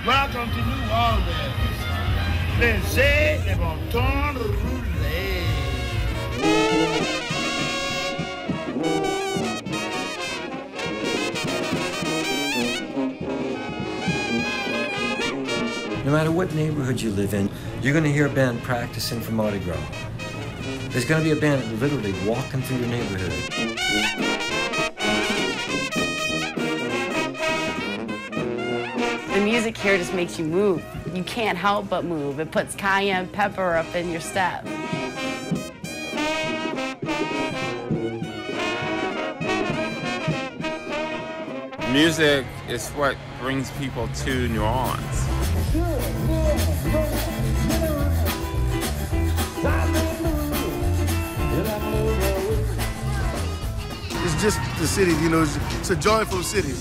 Welcome to New Orleans. Laissez les montants rouler. No matter what neighborhood you live in, you're going to hear a band practicing for Mardi Gras. There's going to be a band literally walking through your neighborhood. The music here just makes you move. You can't help but move. It puts cayenne pepper up in your step. Music is what brings people to New Orleans. It's just the city, you know, it's a joyful city.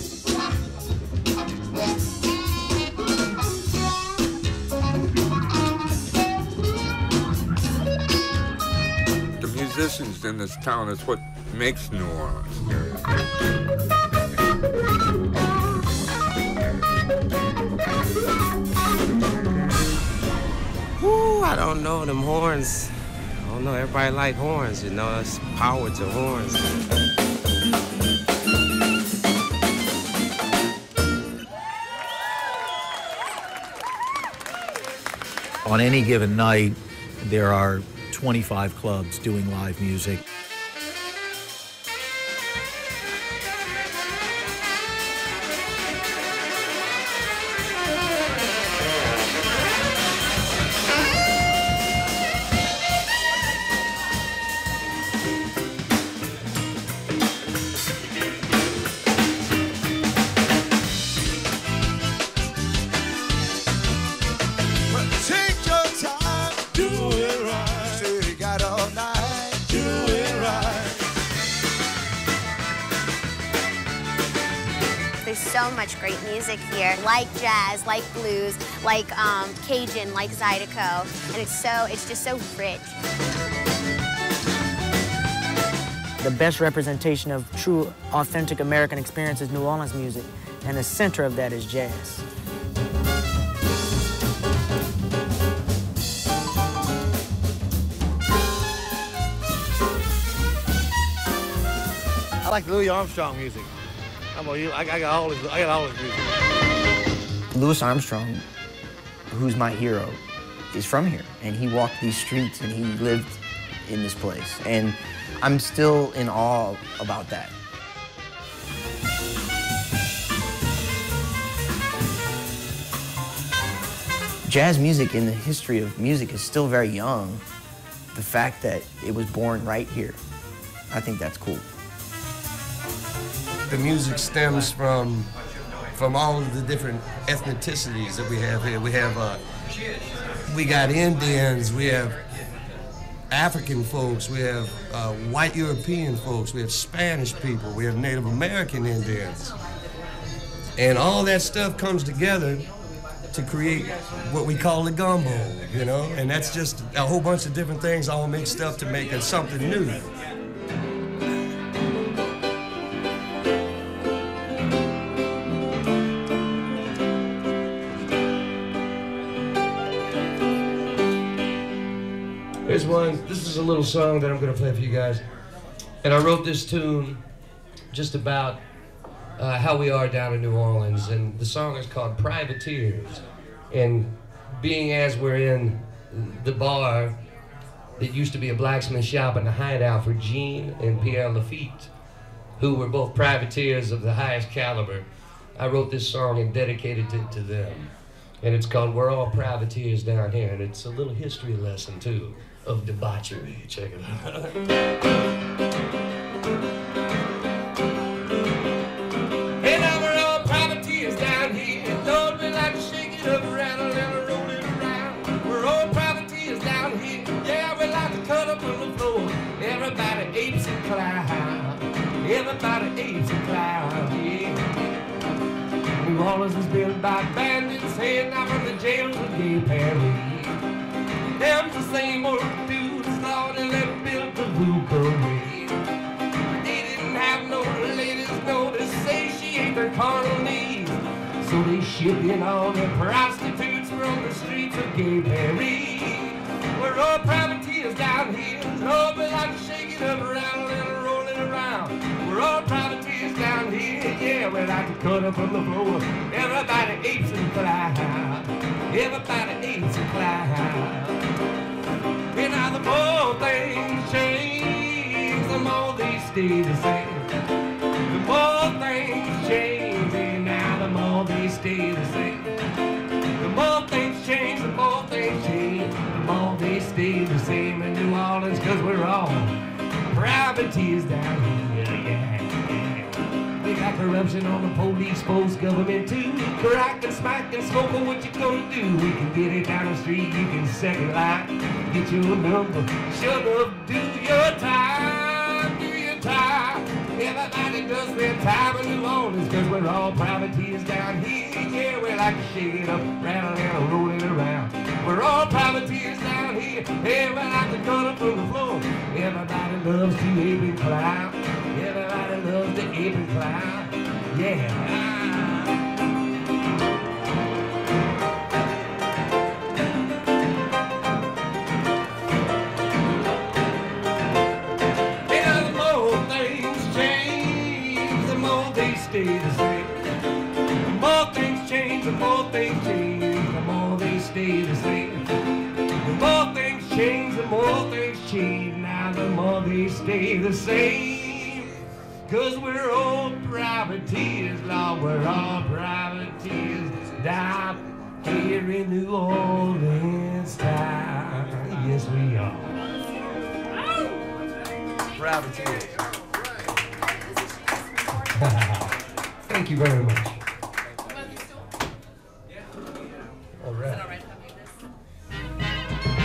The musicians in this town is what makes New Orleans. Woo, I don't know, them horns. I don't know, everybody like horns, you know, it's power to horns. On any given night, there are 25 clubs doing live music. So much great music here, like jazz, like blues, like Cajun, like Zydeco, and it's just so rich. The best representation of true, authentic American experience is New Orleans music, and the center of that is jazz. I like Louis Armstrong music. How about you? I got all his music. Louis Armstrong, who's my hero, is from here, and he walked these streets and he lived in this place, and I'm still in awe about that. Jazz music in the history of music is still very young. The fact that it was born right here, I think that's cool. The music stems from all of the different ethnicities that we have here. We got Indians, we have African folks, we have white European folks, we have Spanish people, we have Native American Indians. And all that stuff comes together to create what we call the gumbo, you know? And that's just a whole bunch of different things all mixed up to make it something new. Here's one. This is a little song that I'm going to play for you guys. And I wrote this tune just about how we are down in New Orleans. And the song is called Privateers. And being as we're in the bar that used to be a blacksmith shop and a hideout for Jean and Pierre Lafitte, who were both privateers of the highest caliber, I wrote this song and dedicated it to them. And it's called We're All Privateers Down Here, and it's a little history lesson, too, of debauchery. Check it out. Hey, now we're all privateers down here. Lord, we like to shake it up, rattle, and roll it around. We're all privateers down here. Yeah, we like to cut up on the floor. Everybody apes and clown. Everybody apes and clown, yeah. New Orleans was built by bandits, heading out from the jails of Gay Paris. Them's the same old dudes, Lord, and they built the Vuckery. They didn't have no ladies, no, they say she ain't their carnal needs. So they shipped in all the prostitutes from the streets of Gay Paris. We're all privateers down here, Lord, we like to shake it up, rattle and roll it around. We're all privateers down here, yeah, we like to cut up on the floor. Everybody apes and clown. Everybody apes and clown. And now the more things change, the more they stay the same. The more things change, and now the more they stay the same. The more things change, the more things change, the more they stay the same in New Orleans, 'cause we're all privateers down here, yeah. We got corruption on the police force, government too. Crack and smack and smoke, what you gonna do? We can get it down the street, you can second line, get your number, shut up, do your time, do your time. Everybody does their time in New Orleans, 'cause we're all privateers down here, yeah. We like to shake it up, rattle and roll it around. We're all privateers down here, yeah. We like to cut up on the floor. Everybody loves to ape and clown. Everybody loves to ape and clown, yeah. Stay the same. The more things change, the more things change, the more they stay the same. The more things change, the more things change, now the more they stay the same. 'Cause we're all privateers, Lord, we're all privateers down here in New Orleans town. Yes, we are. Privateers. Thank you very much. All right.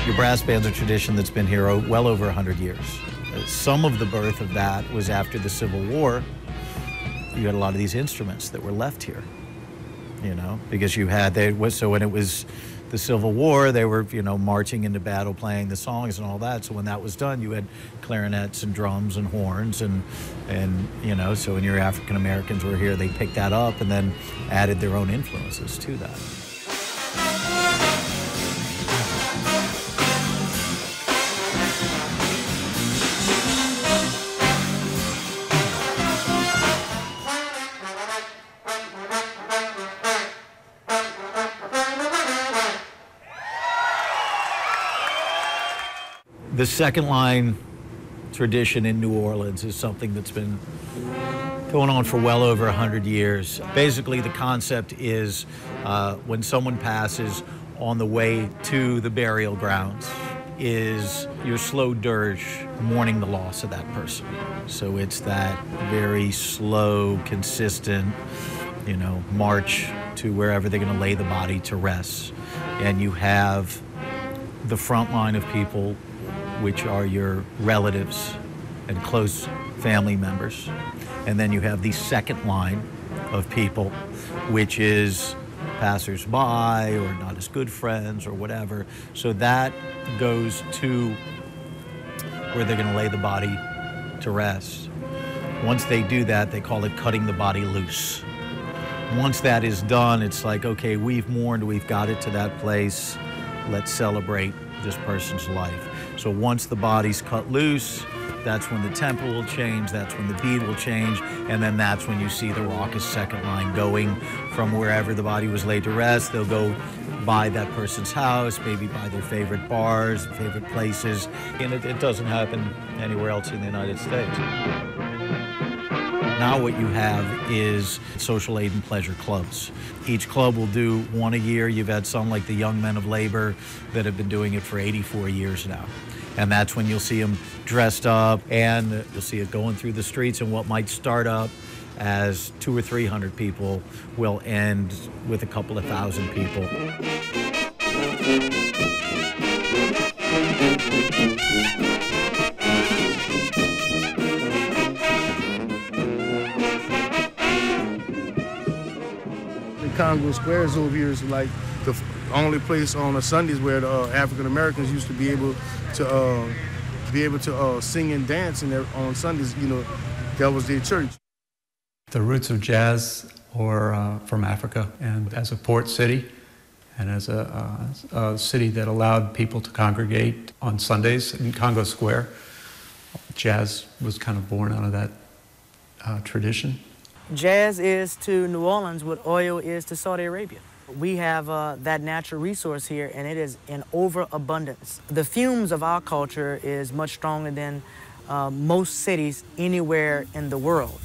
Your brass band's a tradition that's been here well over 100 years. Some of the birth of that was after the Civil War. You had a lot of these instruments that were left here, you know, because you had, so when it was the Civil War, they were, you know, marching into battle, playing the songs and all that. So when that was done, you had clarinets and drums and horns and you know, so when your African Americans were here, they picked that up and then added their own influences to that. The second line tradition in New Orleans is something that's been going on for well over 100 years. Basically, the concept is when someone passes on the way to the burial grounds is your slow dirge mourning the loss of that person. So it's that very slow, consistent, you know, march to wherever they're going to lay the body to rest. And you have the front line of people, which are your relatives and close family members. And then you have the second line of people, which is passers-by or not as good friends or whatever. So that goes to where they're gonna lay the body to rest. Once they do that, they call it cutting the body loose. Once that is done, it's like, okay, we've mourned, we've got it to that place, let's celebrate this person's life. So once the body's cut loose, that's when the tempo will change, that's when the beat will change, and then that's when you see the raucous second line going from wherever the body was laid to rest. They'll go by that person's house, maybe by their favorite bars, favorite places, and it doesn't happen anywhere else in the United States. Now what you have is social aid and pleasure clubs. Each club will do one a year. You've had some like the Young Men of Labor that have been doing it for 84 years now. And that's when you'll see them dressed up, and you'll see it going through the streets, and what might start up as 200 or 300 people will end with a couple of thousand people. Congo Square is over here is like the only place on the Sundays where the African Americans used to be able to sing and dance on Sundays. You know, that was their church. The roots of jazz were from Africa, and as a port city, and as a city that allowed people to congregate on Sundays in Congo Square, jazz was kind of born out of that tradition. Jazz is to New Orleans what oil is to Saudi Arabia. We have that natural resource here, and it is in overabundance. The fumes of our culture is much stronger than most cities anywhere in the world.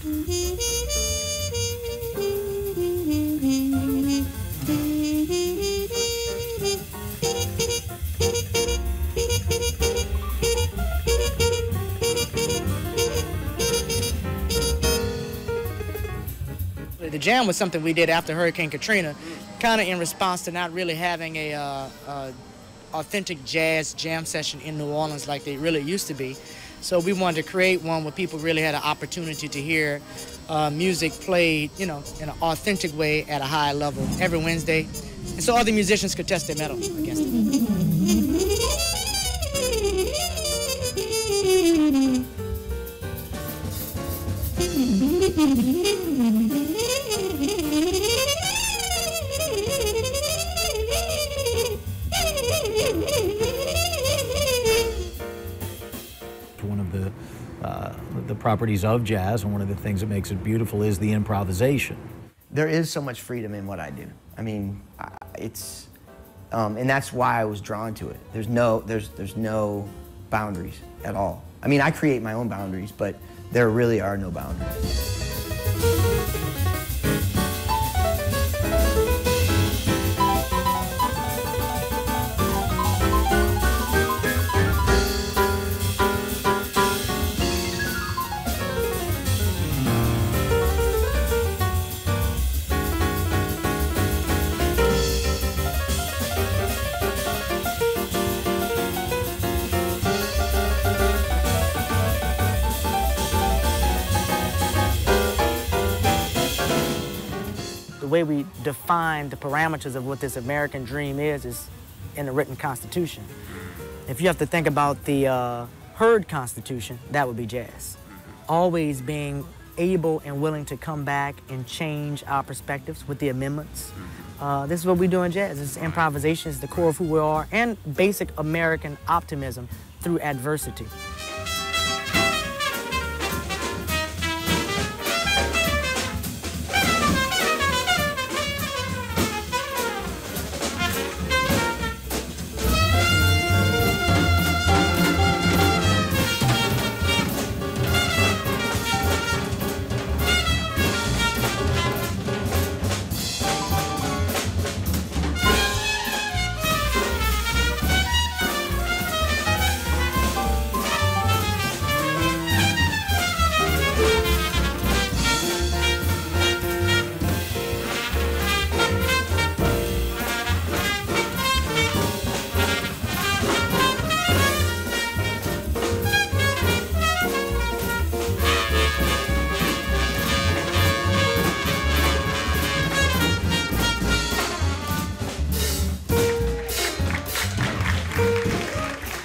The jam was something we did after Hurricane Katrina, kind of in response to not really having a authentic jazz jam session in New Orleans like they really used to be. So we wanted to create one where people really had an opportunity to hear music played, you know, in an authentic way at a high level every Wednesday, and so other musicians could test their mettle against it. One of the properties of jazz, and one of the things that makes it beautiful, is the improvisation. There is so much freedom in what I do. I mean, it's, and that's why I was drawn to it. There's no boundaries at all. I mean, I create my own boundaries, but there really are no boundaries. The way we define the parameters of what this American dream is in the written Constitution. If you have to think about the heard Constitution, that would be jazz. Always being able and willing to come back and change our perspectives with the amendments. This is what we do in jazz. It's improvisation, it's the core of who we are, and basic American optimism through adversity.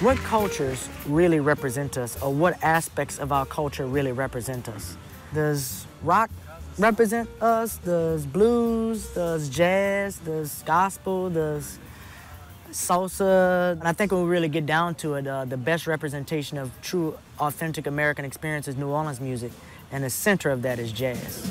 What cultures really represent us, or what aspects of our culture really represent us? Does rock represent us? Does blues? Does jazz? Does gospel? Does salsa? And I think when we really get down to it, the best representation of true, authentic American experience is New Orleans music, and the center of that is jazz.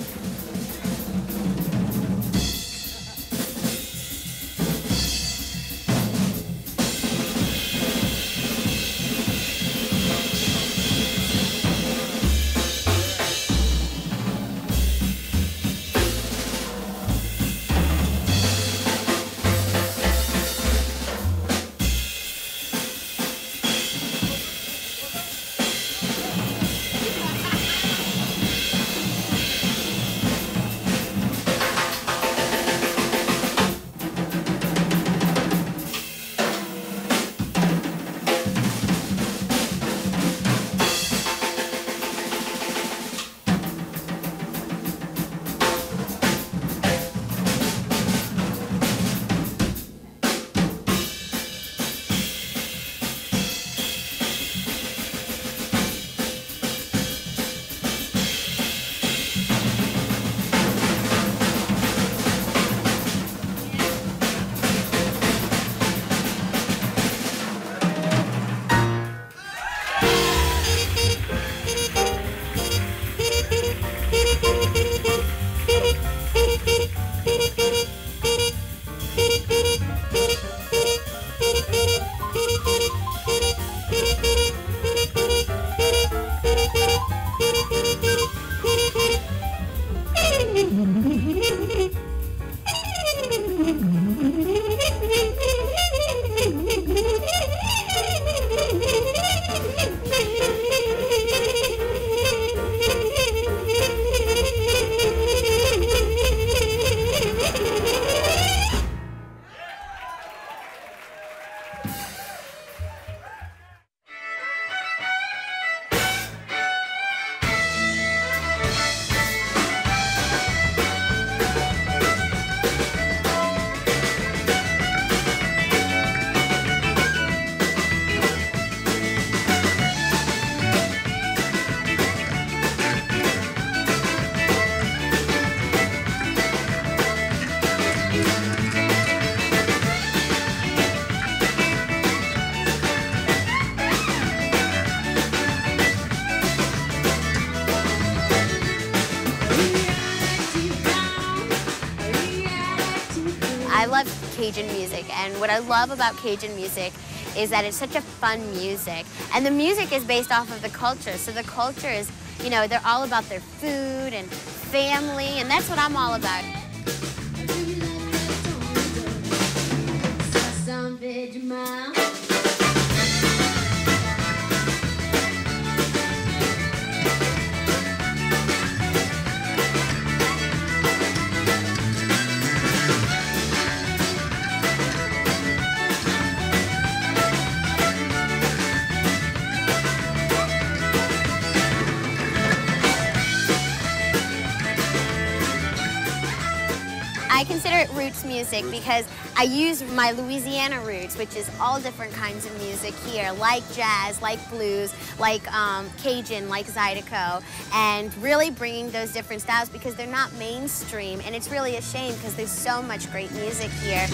I love Cajun music, and what I love about Cajun music is that it's such a fun music. And the music is based off of the culture, so the culture is, you know, they're all about their food and family, and that's what I'm all about. I consider it roots music because I use my Louisiana roots, which is all different kinds of music here, like jazz, like blues, like Cajun, like zydeco, and really bringing those different styles because they're not mainstream, and it's really a shame because there's so much great music here.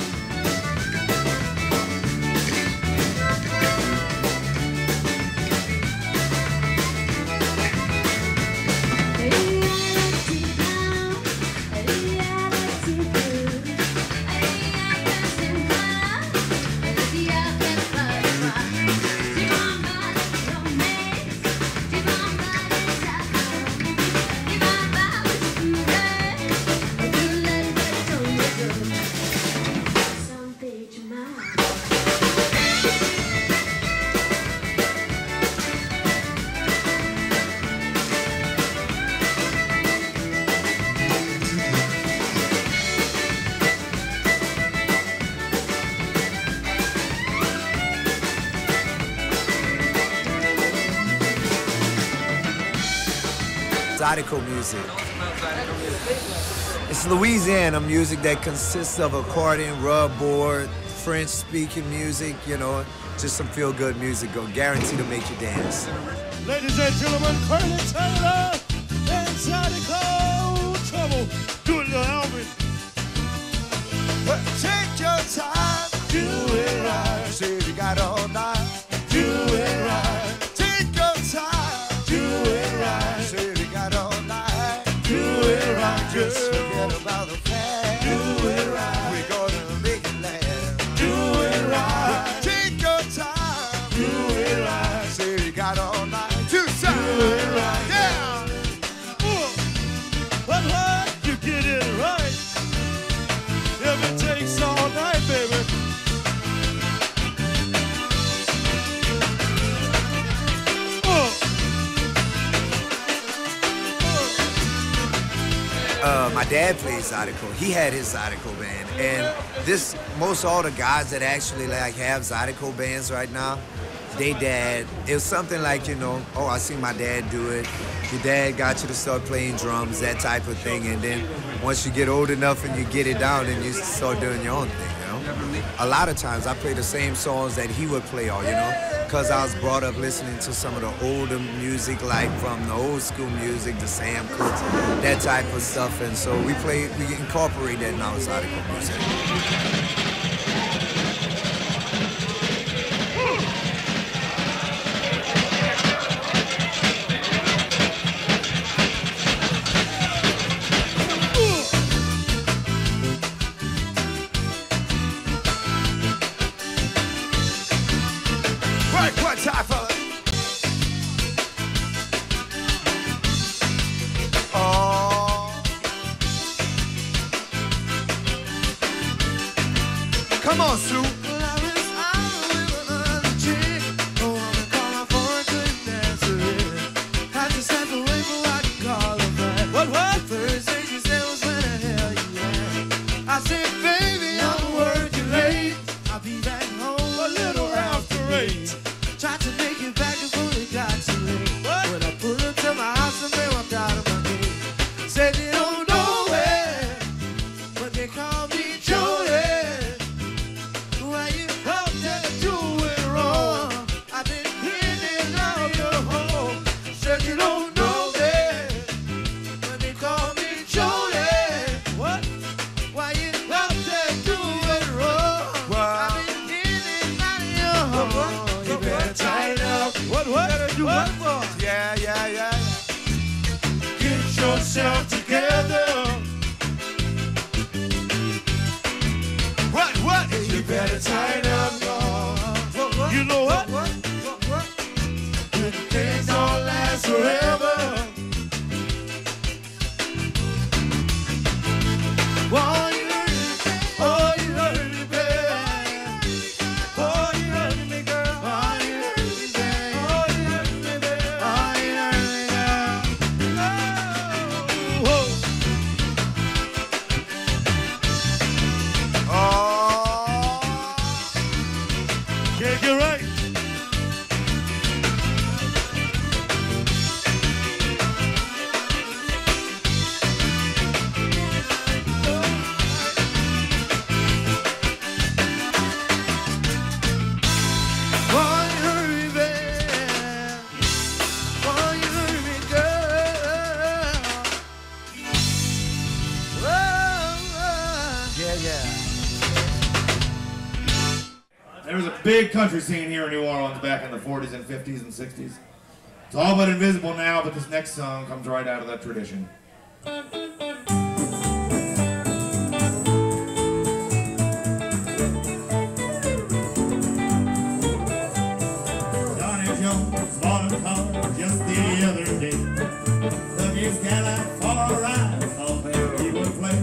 Zydeco music. It's Louisiana music that consists of accordion, rub board, French-speaking music, you know, just some feel-good music. Guaranteed to make you dance. Ladies and gentlemen, Colonel Taylor and Zydeco Trouble. Do it, little Alvin. Well, take your time, do it right. Say you got all night, do it right. Take your time, do it right. Say you got all night, do it right. Just forget about the past, do it right. We're gonna make it last, do it right. Take your time, do it right. Say you got all night, do it right. Yeah. But what? You get it right. If it takes all night, baby. My dad plays Zydeco. He had his Zydeco band, and most all the guys that actually like have Zydeco bands right now, they dad. It was something like, you know, oh, I seen my dad do it. Your dad got you to start playing drums, that type of thing, and then once you get old enough and you get it down, then you start doing your own thing, you know. A lot of times I play the same songs that he would play, all, you know, because I was brought up listening to some of the older music, like from the old school music, the Sam Cooke, that type of stuff, and so we incorporate that in our Zydeco music. Come on, Sue. What? Thursday, she said, was where the hell you at? I said, baby, I'm working late. I'll be back home a little after 8. Tried to make it back before it got too late. When I pulled up to my house, and they walked out of my gate. Said they don't know where, but they call me Jody. Why you out there doing wrong? I've been cleaning out your home. Said you don't know where, but they call me Jody. What? Why you out there doing wrong? I've been cleaning out your home. You better tighten up. What? Better do what for? Yeah. Get yourself together. yeah. There was a big country scene here in New Orleans back in the 40s and 50s and 60s. It's all but invisible now, but this next song comes right out of that tradition. Johnny Jones bought a car just the other day. Took his Cadillac for a ride, thought that he would play.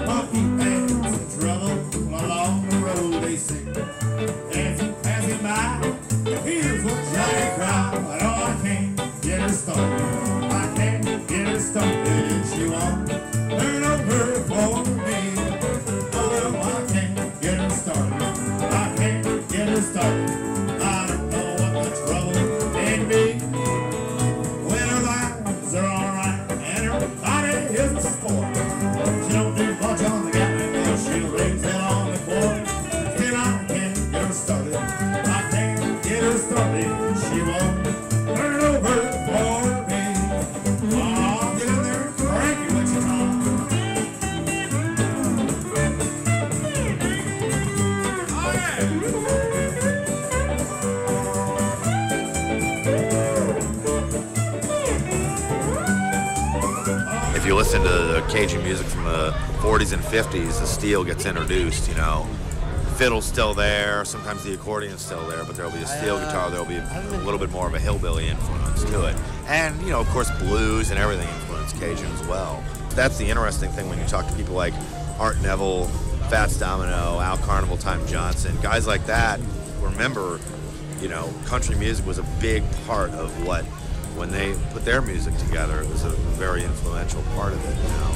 Monkey pants and trouble along the road, they say. As he passing by, here's what Johnny cried. Oh, I can't get her started. I can't get her started. She won't turn over for me. Oh, I can't get her started. I can't get her started. I don't know what the trouble may be. When her lines are alright and her body is a sport. She don't do much on the gallon, but she'll raise it on the court. Still, I can't get her started. I can't get her started. She won't turn over for me. Oh, get in there and crank it with your tongue. Oh, yeah. If you listen to the Cajun music from the 40s and 50s, the steel gets introduced, you know. Fiddle's still there, sometimes the accordion's still there, but there'll be a steel guitar, there'll be a little bit more of a hillbilly influence to it. And, you know, of course, blues and everything influence Cajun as well. That's the interesting thing when you talk to people like Art Neville, Fats Domino, Al Carnival, Time Johnson, guys like that. Remember, you know, country music was a big part of what, when they put their music together, it was a very influential part of it, you know.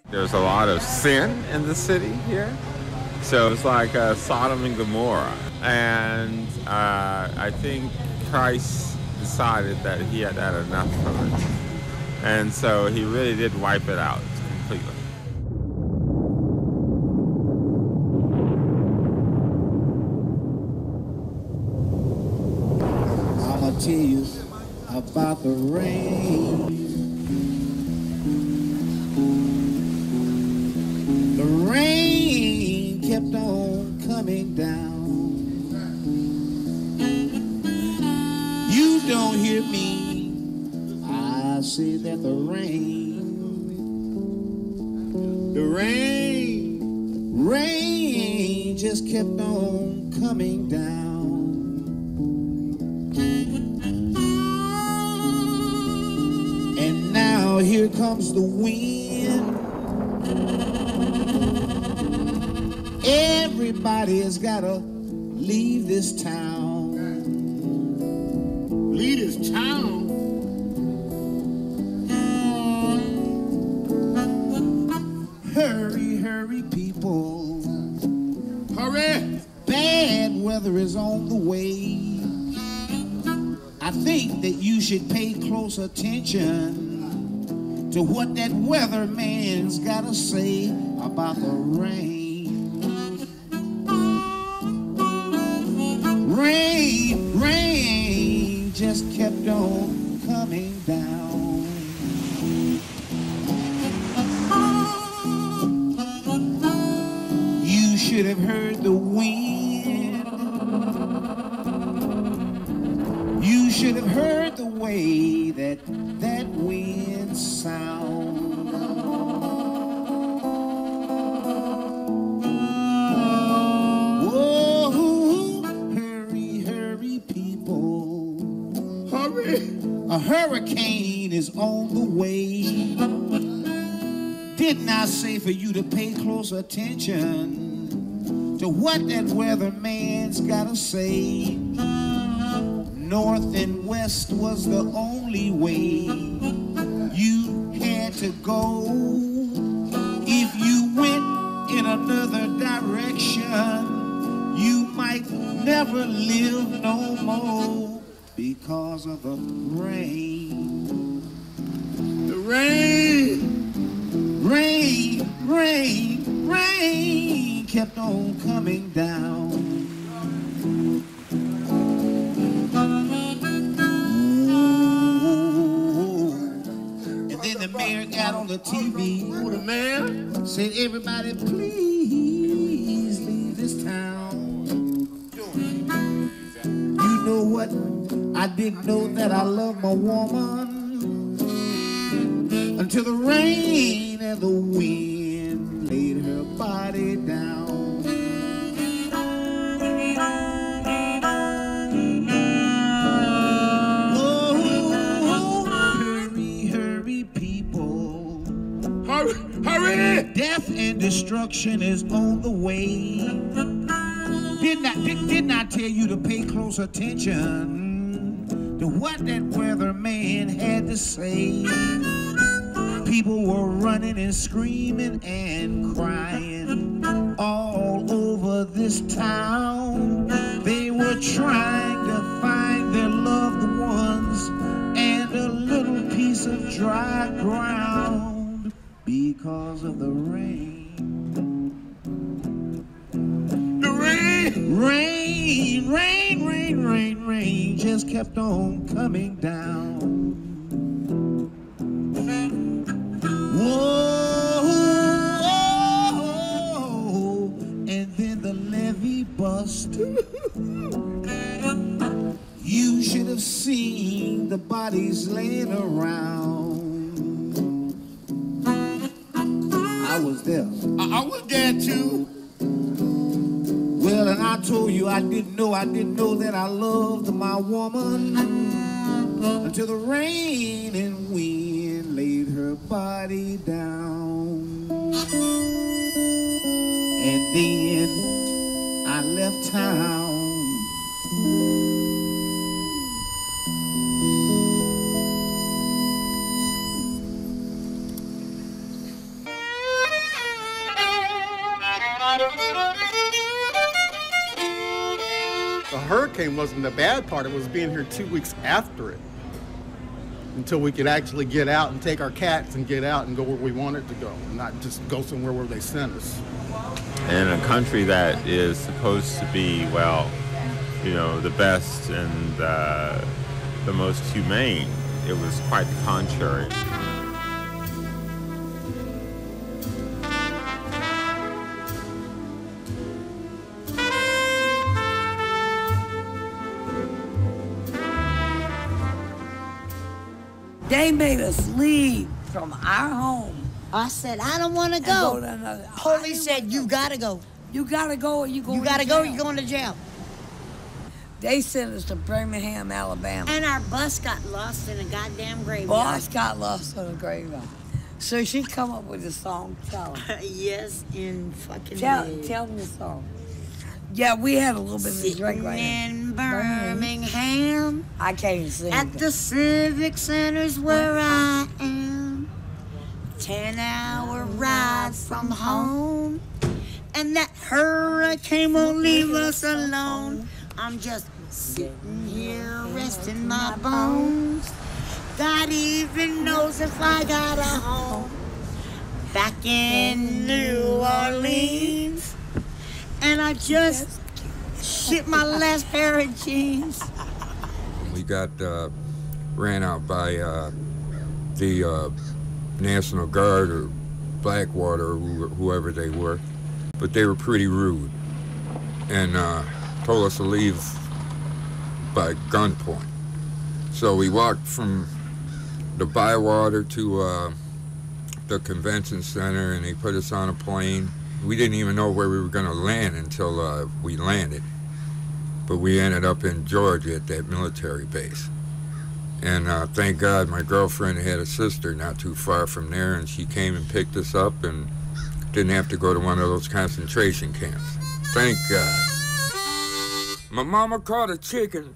There's a lot of sin in the city here. So it's like Sodom and Gomorrah. And I think Christ decided that he had had enough of it. And so he really did wipe it out completely. I'ma tell you about the rain. The rain kept on coming down. You don't hear me. I say that the rain just kept on coming down. And now here comes the wind. Everybody's gotta leave this town. Leave this town? Hurry, hurry, people. Hurry! Bad weather is on the way. I think that you should pay close attention to what that weatherman's gotta say about the rain. rain, rain just kept on coming down. You should have heard the wind. You should have heard the way that wind sounds. A hurricane is on the way. Didn't I say for you to pay close attention to what that weatherman's gotta say? North and west was the only way you had to go. If you went in another direction, you might never live no more. Because of the rain. The rain, rain, rain, rain kept on coming down. Ooh. And then the mayor got on the TV. Oh, the mayor said, everybody please leave this town. You know what? I didn't know that I loved my woman until the rain and the wind laid her body down. Oh, hurry, hurry, people. Hurry, hurry! Death and destruction is on the way. Didn't I tell you to pay close attention to what that weatherman had to say? People were running and screaming and crying all over this town. They were trying to find their loved ones and a little piece of dry ground because of the rain. The rain! Rain, rain, rain, rain, rain just kept on coming down. Whoa, and then the levee bust. You should have seen the bodies laying around. I was there. I was there too. Well, and I told you I didn't know that I loved my woman until the rain and wind laid her body down. And then I left town. The hurricane wasn't the bad part, it was being here 2 weeks after it. Until we could actually get out and take our cats and get out and go where we wanted to go, and not just go somewhere where they sent us. In a country that is supposed to be, well, you know, the best and the most humane, it was quite the contrary. They made us leave from our home. I said, I don't want to go. Police said, you gotta go. You gotta go or you going to jail. You gotta go or you're going to jail. They sent us to Birmingham, Alabama. And our bus got lost in a goddamn graveyard. Bus got lost in a graveyard. So she come up with a song, tell her. Yes, in fucking Tell them the song. Yeah, we had a little bit of a drink right now. In Birmingham. I can't sing. At the Civic Center's where I am. 10-hour ride from home. And that hurricane won't leave us alone. I'm just sitting here resting my bones. God even knows if I got a home. Back in New Orleans. And I just Shit, my last pair of jeans. We got ran out by the National Guard or Blackwater or whoever they were, but they were pretty rude and told us to leave by gunpoint. So we walked from the Bywater to the convention center, and they put us on a plane. We didn't even know where we were going to land until we landed, but we ended up in Georgia at that military base. And thank God my girlfriend had a sister not too far from there, and she came and picked us up and didn't have to go to one of those concentration camps. Thank God. My mama caught a chicken,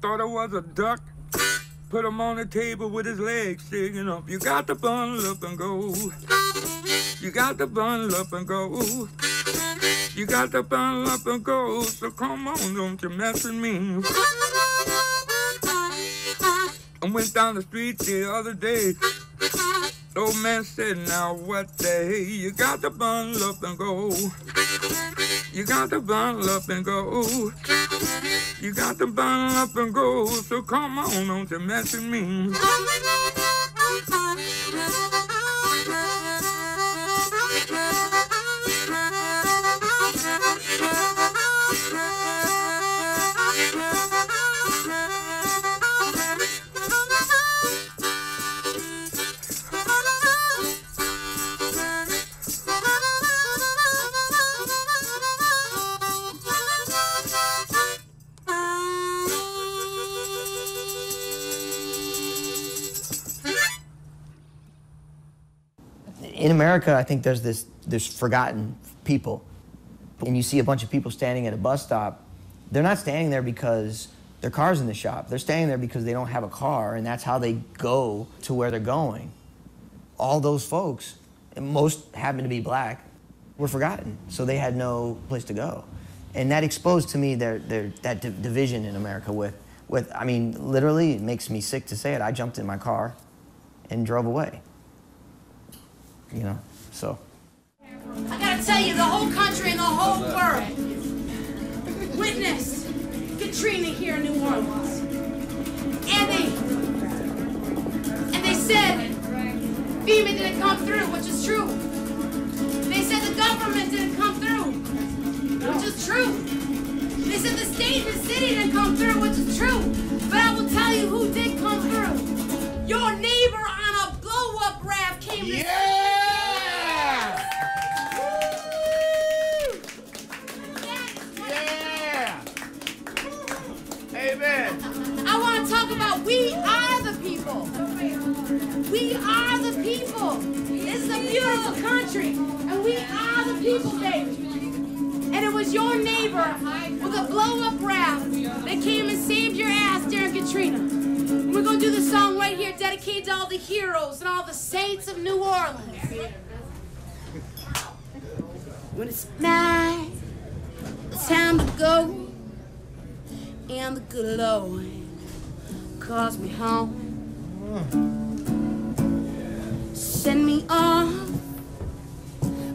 thought it was a duck, put him on the table with his legs sticking up. You got to bundle up and go. You got to bundle up and go. You got to bundle up and go. So come on, don't you mess with me. I went down the street the other day. The old man said, now what the hey? You got to bundle up and go. You got to bundle up and go. You got to bundle up and go. So come on, don't you mess with me. In America, I think there's forgotten people. And you see a bunch of people standing at a bus stop. They're not standing there because their car's in the shop. They're standing there because they don't have a car, and that's how they go to where they're going. All those folks, and most happen to be black, were forgotten, so they had no place to go. And that exposed to me that division in America with, I mean, literally, it makes me sick to say it. I jumped in my car and drove away. You know, so. I gotta tell you, the whole country and the whole world witnessed Katrina here in New Orleans. And they said FEMA didn't come through, which is true. They said the government didn't come through, which is true. They said the state and the city didn't come through, which is true. But I will tell you who did come through. Your neighbor on a blow-up raft came to Amen. I want to talk about we are the people. We are the people. This is a beautiful country, and we are the people, baby. And it was your neighbor with a blow-up raft that came and saved your ass during Katrina. And we're going to do the song right here dedicated to all the heroes and all the saints of New Orleans. When it's night, it's time to go. And the good Lord calls me home. Send me off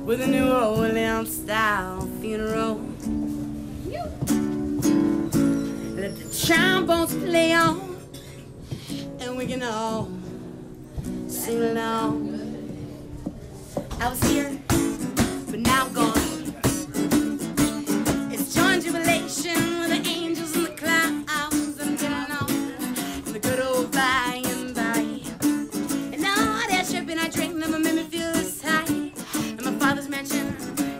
with a New Orleans style funeral. Let the trombones play on, and we can all sing along. I was here, but now I'm gone. It's joy and jubilation with the angels and the clouds, and getting on in the good old by and by. And all that tripping I drink never made me feel this high. And my father's mansion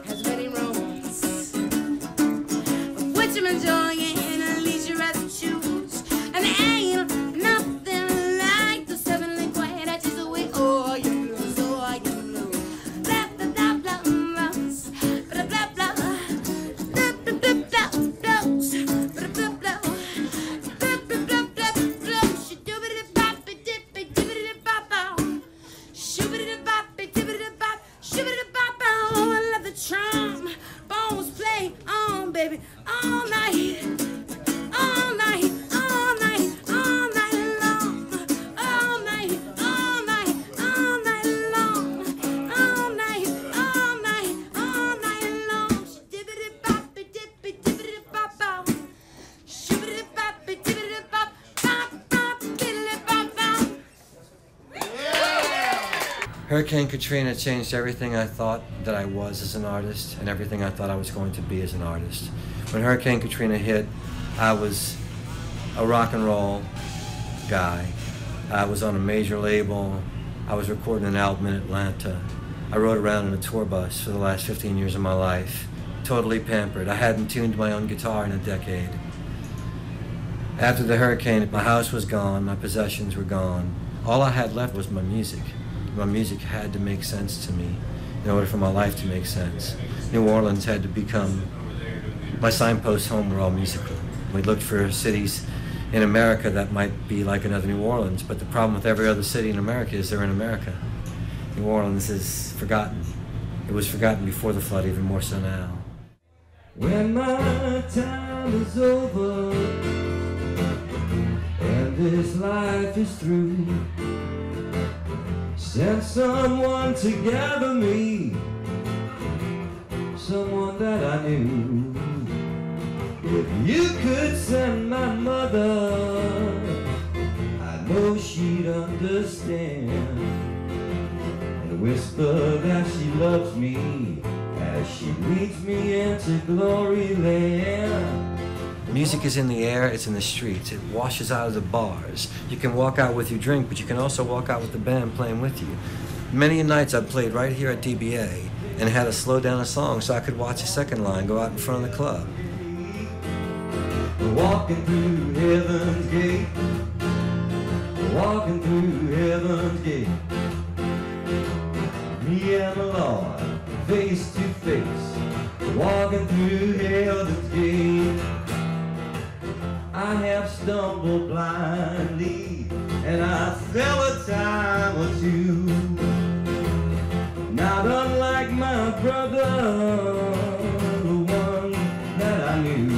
has many rooms, of which I'm enjoying a leisure as I choose. And there ain't nothing like the seven-link quiet that takes away all your blues, all your blues. Blah, blah, blah, blah, blah, blah, blah, blah, blah, blah, blah, blah, blah, blah, blah, blah, let the trombones play on, baby, all night, all night, all night, all night long, all night, all night, all night long, all night, all night, all night long. Hurricane Katrina changed everything I thought that I was as an artist and everything I thought I was going to be as an artist. When Hurricane Katrina hit, I was a rock and roll guy. I was on a major label. I was recording an album in Atlanta. I rode around in a tour bus for the last 15 years of my life. Totally pampered. I hadn't tuned my own guitar in a decade. After the hurricane, my house was gone, my possessions were gone. All I had left was my music. My music had to make sense to me in order for my life to make sense. New Orleans had to become my signpost home were all musical. We looked for cities in America that might be like another New Orleans, but the problem with every other city in America is they're in America. New Orleans is forgotten. It was forgotten before the flood, even more so now. When my time is over and this life is through, send someone to gather me, someone that I knew. If you could send my mother, I know she'd understand and whisper that she loves me as she leads me into glory land. Music is in the air, it's in the streets, it washes out of the bars. You can walk out with your drink, but you can also walk out with the band playing with you. Many nights I've played right here at DBA and had to slow down a song so I could watch a second line go out in front of the club. Walking through heaven's gate, walking through heaven's gate, me and the Lord face to face, walking through heaven's gate. I have stumbled blindly, and I fell a time or two, not unlike my brother, the one that I knew.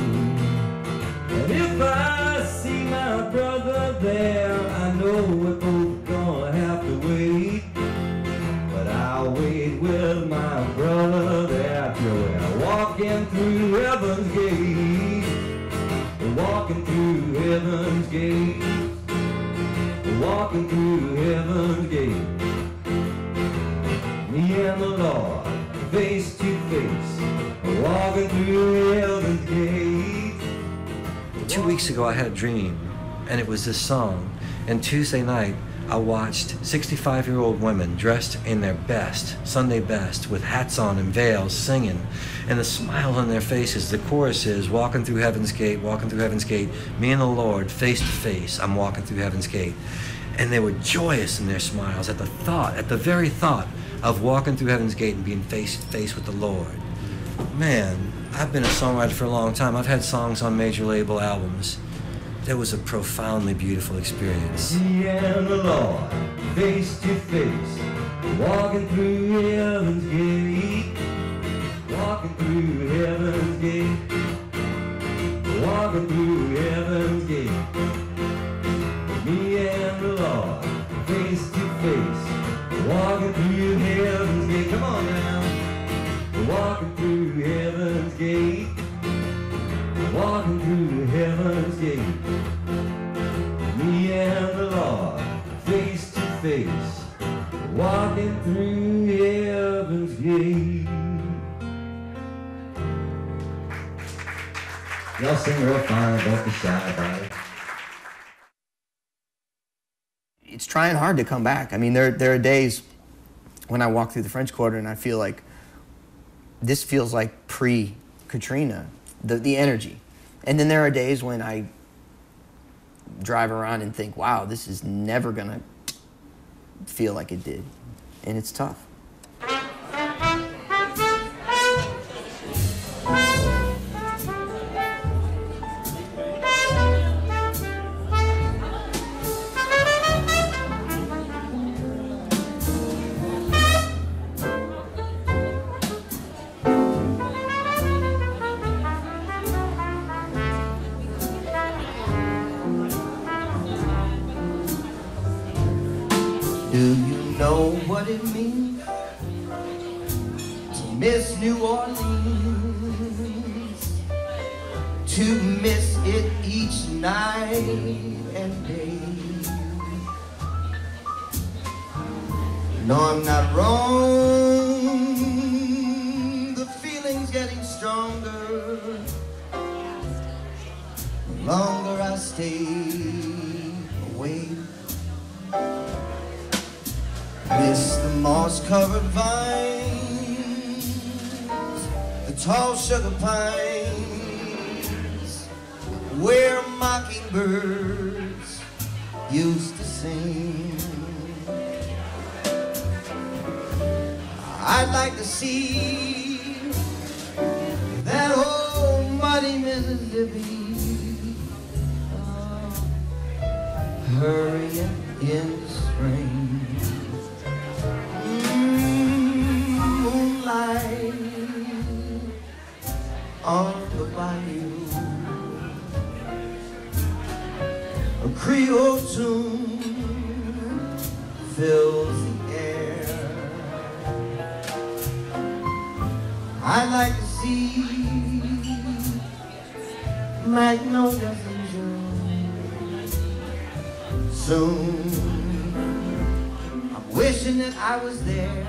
And if I see my brother there, I know we're both gonna have to wait, but I'll wait with my brother there till we're walking through heaven's gate. Walking through heaven's gate, walking through heaven's gate, me and the Lord face to face, walking through heaven's gate. 2 weeks ago I had a dream, and it was this song. And Tuesday night I watched 65-year-old women dressed in their best, Sunday best, with hats on and veils, singing. And the smile on their faces, the chorus is, walking through heaven's gate, me and the Lord, face to face, I'm walking through heaven's gate. And they were joyous in their smiles at the thought, at the very thought of walking through heaven's gate and being face to face with the Lord. Man, I've been a songwriter for a long time. I've had songs on major label albums. That was a profoundly beautiful experience. Me and the Lord, face to face, walking through heaven's gate, walking through heaven's gate, walking through heaven's gate. Me and the Lord, face to face, walking through heaven's gate. Come on now, walking through heaven's gate, walking through heaven's gate. Me and the Lord, face to face, walking through heaven's gate. Y'all sing real fine, don't be shy about it. It's trying hard to come back. I mean, there are days when I walk through the French Quarter and I feel like this feels like pre-Katrina, the energy. And then there are days when I drive around and think, wow, this is never gonna feel like it did. And it's tough. Do you know what it means to miss New Orleans? To miss it each night and day. No, I'm not wrong. The feeling's getting stronger. The longer I stay away. Miss the moss-covered vines, the tall sugar pines, where mockingbirds used to sing. I'd like to see that old muddy Mississippi hurrying in the spring. Moonlight on the bayou, a Creole tune fills the air. I'd like to see magnolias in June. Soon, I'm wishing that I was there.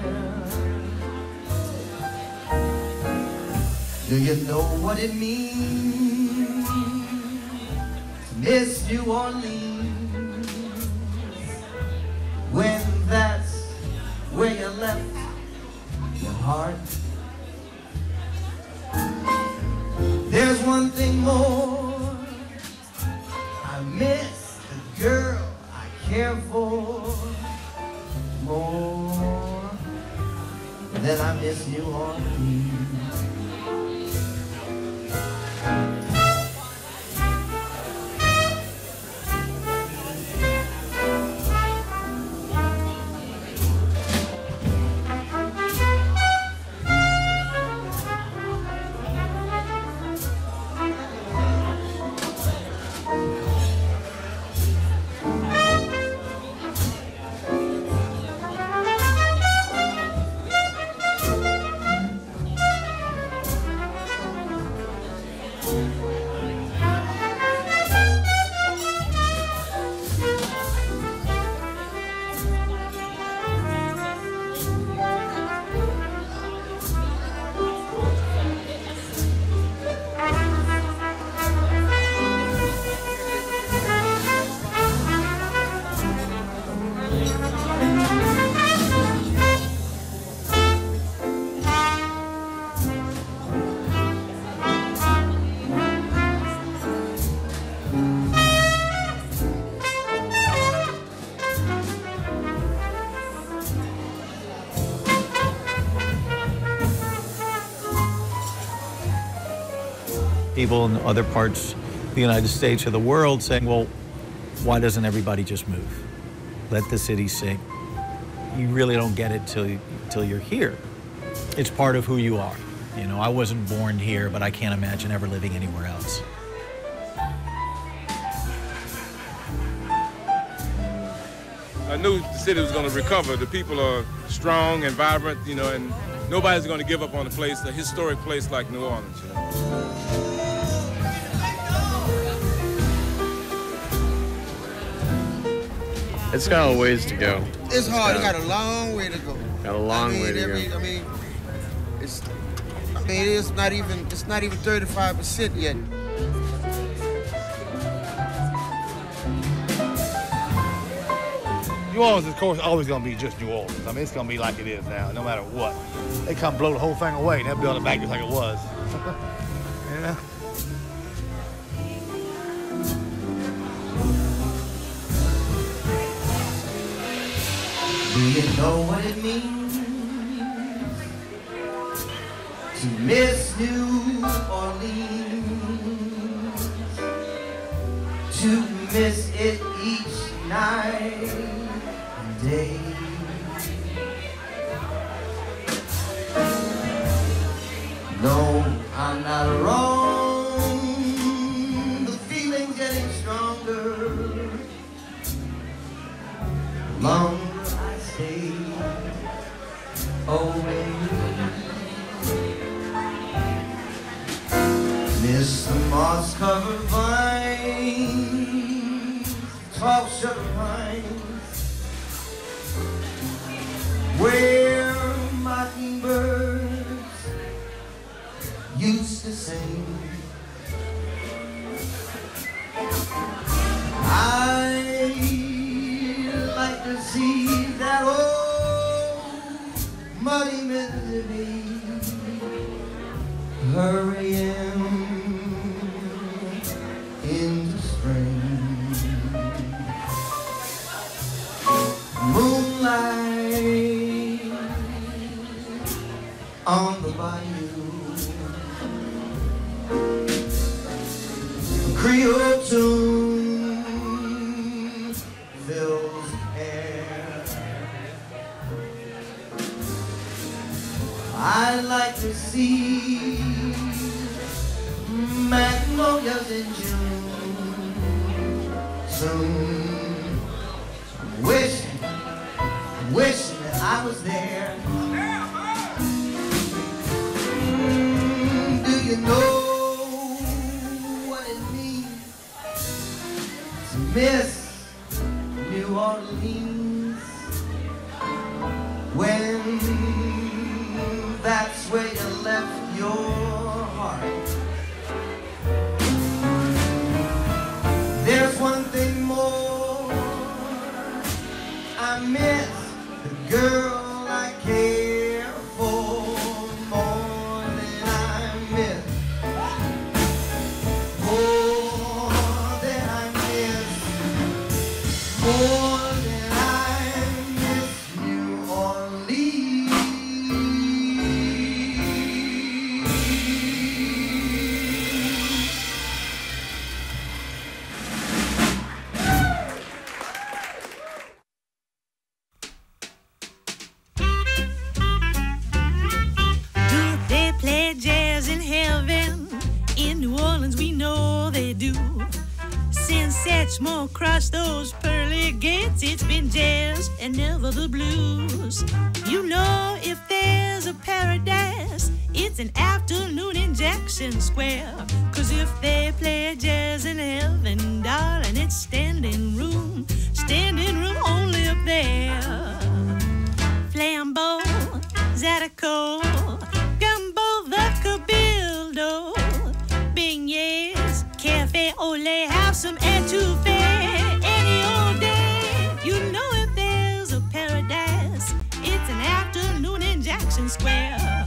Do you know what it means to miss New Orleans when that's where you left your heart? There's one thing more, I miss the girl I care for more than I miss New Orleans. People in other parts of the United States or the world saying, well, why doesn't everybody just move? Let the city sing. You really don't get it till you're here. It's part of who you are. You know, I wasn't born here, but I can't imagine ever living anywhere else. I knew the city was going to recover. The people are strong and vibrant, you know, and nobody's going to give up on a place, a historic place like New Orleans, you know. It's got a ways to go. It's hard. You got a long way to go. Got a long way to go. It's not even 35% yet. New Orleans, of course, always going to be just New Orleans. I mean, it's going to be like it is now, no matter what. They come blow the whole thing away and they'll build it back just like it was. You know? Do you know what it means to miss New Orleans? To miss it each night and day. No, I'm not wrong. The feeling's getting stronger. Longer I stay away. Miss the moss-covered vines, tall sugar pines, where mockingbirds used to sing. I like to see that old muddy Mississippi hurrying into spring. Moonlight on the bayou, Creole tune fills air. I like to see magnolias in June. Soon, wishing that I was there. Do you know what it means to miss New Orleans when that's where you left your heart? There's one thing more, I miss the girl I care for more than I miss, more than I miss, more than I miss New Orleans. More across those pearly gates, it's been jazz and never the blues. You know, if there's a paradise, it's an afternoon in Jackson Square. 'Cause if they play jazz in heaven, darling, it's standing room only up there. Flambeau, Zydeco, Gumbo, the Cabildo, beignets, cafe au lait, have some etouffee any old day. You know, if there's a paradise, it's an afternoon in Jackson Square.